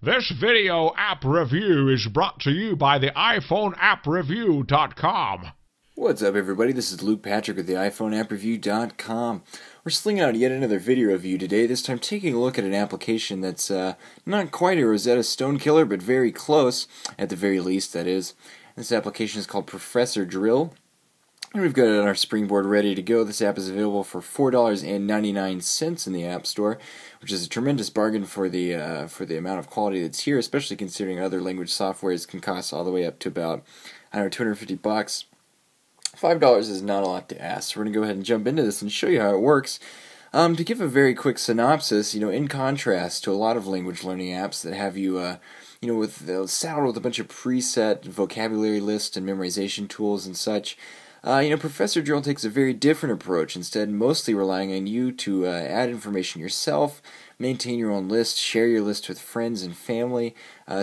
This video app review is brought to you by the iPhoneAppReview.com. What's up, everybody? This is Luke Patrick with the iPhoneAppReview.com. We're slinging out yet another video review today, this time taking a look at an application that's not quite a Rosetta Stone killer, but very close, at the very least, that is. This application is called Professor Drill, and we've got it on our springboard ready to go. This app is available for $4.99 in the App Store, which is a tremendous bargain for the amount of quality that's here, especially considering other language softwares can cost all the way up to about, I don't know, $250. $5 is not a lot to ask, so we're going to go ahead and jump into this and show you how it works. To give a very quick synopsis, in contrast to a lot of language learning apps that have you, saddled with a bunch of preset vocabulary lists and memorization tools and such, Professor Drill takes a very different approach, instead mostly relying on you to add information yourself, maintain your own list, share your list with friends and family,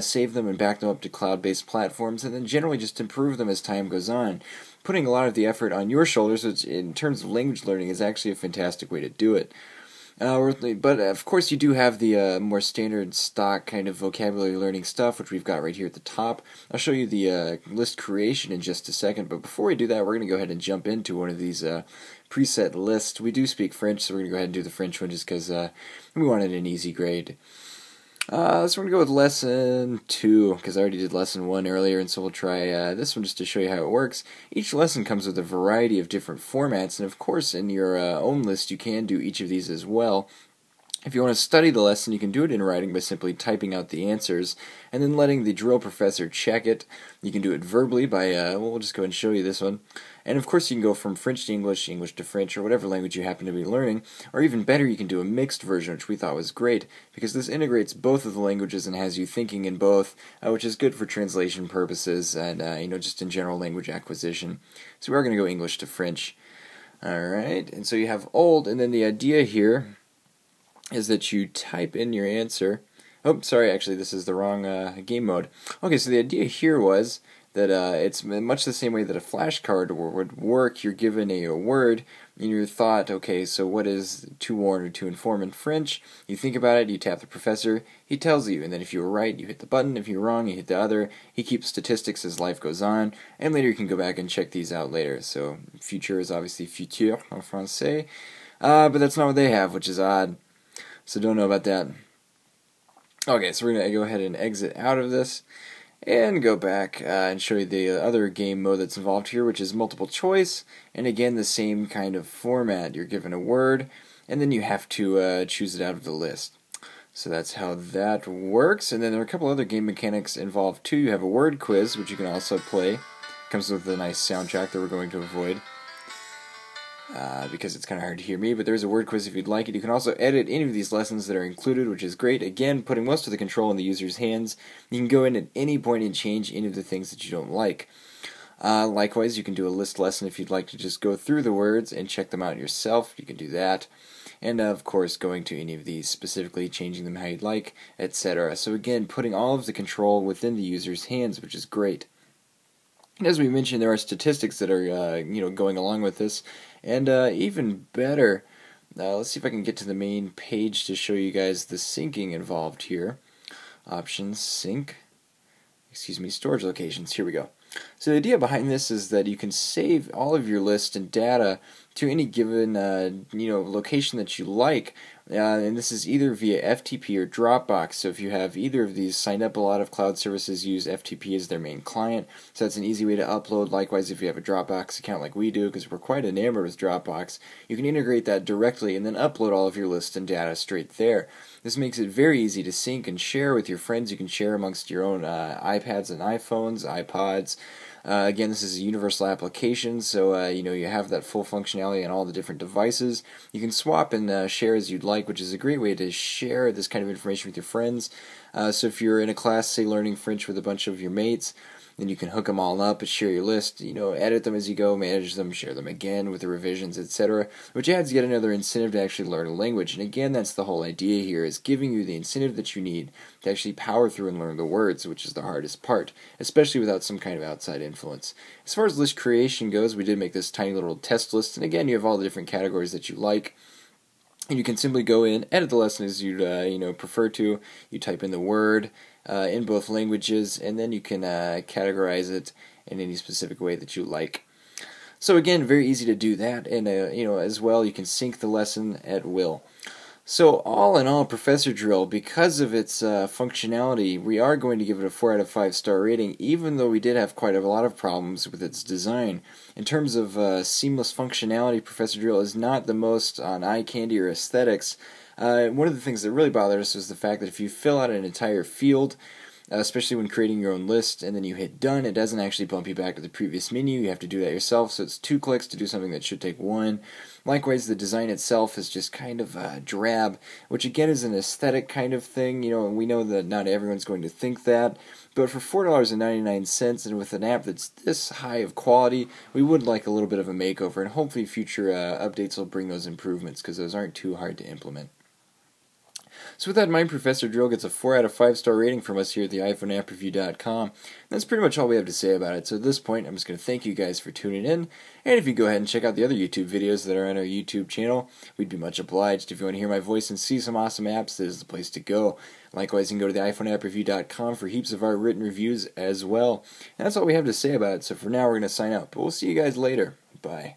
save them and back them up to cloud-based platforms, and then generally just improve them as time goes on. Putting a lot of the effort on your shoulders, which in terms of language learning is actually a fantastic way to do it. But of course you do have the more standard stock kind of vocabulary learning stuff, which we've got right here at the top. I'll show you the list creation in just a second, but before we do that, we're going to go ahead and jump into one of these preset lists. We do speak French, so we're going to go ahead and do the French one just because we wanted an easy grade. So we're going to go with lesson 2, because I already did lesson 1 earlier, and so we'll try this one just to show you how it works. Each lesson comes with a variety of different formats, and of course in your own list you can do each of these as well. If you want to study the lesson, you can do it in writing by simply typing out the answers, and then letting the drill professor check it. You can do it verbally by, we'll just go ahead and show you this one. And of course you can go from French to English, English to French, or whatever language you happen to be learning. Or even better, you can do a mixed version, which we thought was great, because this integrates both of the languages and has you thinking in both, which is good for translation purposes and, just in general language acquisition. So we are going to go English to French. Alright, and so you have old, and then the idea here is that you type in your answer. Oh, sorry, actually this is the wrong game mode. Okay, so the idea here was that it's much the same way that a flashcard would work. You're given a word, and you're thought, okay, so what is to warn or to inform in French? You think about it, you tap the professor, he tells you, and then if you were right, you hit the button, if you're wrong, you hit the other. He keeps statistics as life goes on, and later you can go back and check these out later. So future is obviously futur en français, but that's not what they have, which is odd. So don't know about that. Okay, so we're going to go ahead and exit out of this and go back and show you the other game mode that's involved here, which is multiple choice. And again, the same kind of format. You're given a word, and then you have to choose it out of the list. So that's how that works. And then there are a couple other game mechanics involved too. You have a word quiz, which you can also play. Comes with a nice soundtrack that we're going to avoid, because it's kind of hard to hear me, but there's a word quiz if you'd like it. You can also edit any of these lessons that are included, which is great. Again, putting most of the control in the user's hands. You can go in at any point and change any of the things that you don't like. Likewise, you can do a list lesson if you'd like to just go through the words and check them out yourself. You can do that. And of course, going to any of these specifically, changing them how you'd like, etc. So again, putting all of the control within the user's hands, which is great. And as we mentioned, there are statistics that are going along with this, and even better, let's see if I can get to the main page to show you guys the syncing involved here. Options, sync, storage locations. Here we go. So the idea behind this is that you can save all of your list and data to any given location that you like, and this is either via FTP or Dropbox. So if you have either of these signed up, a lot of cloud services use FTP as their main client, so that's an easy way to upload. Likewise, if you have a Dropbox account like we do, because we're quite enamored with Dropbox, you can integrate that directly and then upload all of your list and data straight there. This makes it very easy to sync and share with your friends. You can share amongst your own iPads and iPhones, iPods. Again, this is a universal application, so you have that full functionality on all the different devices. You can swap and share as you'd like, which is a great way to share this kind of information with your friends. So if you're in a class, say learning French with a bunch of your mates, then you can hook them all up and share your list, edit them as you go, manage them, share them again with the revisions, etc., which adds yet another incentive to actually learn a language. And again, that's the whole idea here, is giving you the incentive that you need to actually power through and learn the words, which is the hardest part, especially without some kind of outside influence. As far as list creation goes, we did make this tiny little test list, and again, you have all the different categories that you like. And you can simply go in, edit the lesson as you'd prefer to. You type in the word in both languages, and then you can categorize it in any specific way that you like. So again, very easy to do that, and as well, you can sync the lesson at will. So all in all, Professor Drill, because of its functionality, we are going to give it a 4 out of 5 star rating, even though we did have quite a lot of problems with its design. In terms of seamless functionality, Professor Drill is not the most on eye candy or aesthetics. One of the things that really bothered us was the fact that if you fill out an entire field, especially when creating your own list, and then you hit done, it doesn't actually bump you back to the previous menu. You have to do that yourself, so it's 2 clicks to do something that should take 1. Likewise, the design itself is just kind of drab, which again is an aesthetic kind of thing, and we know that not everyone's going to think that, but for $4.99 and with an app that's this high of quality, we would like a little bit of a makeover, and hopefully future updates will bring those improvements, because those aren't too hard to implement. So with that in mind, Professor Drill gets a 4 out of 5 star rating from us here at the iPhoneAppReview.com. That's pretty much all we have to say about it. So at this point, I'm just going to thank you guys for tuning in. And if you go ahead and check out the other YouTube videos that are on our YouTube channel, we'd be much obliged. If you want to hear my voice and see some awesome apps, this is the place to go. Likewise, you can go to the iPhoneAppReview.com for heaps of our written reviews as well. And that's all we have to say about it. So for now, we're going to sign out. But we'll see you guys later. Bye.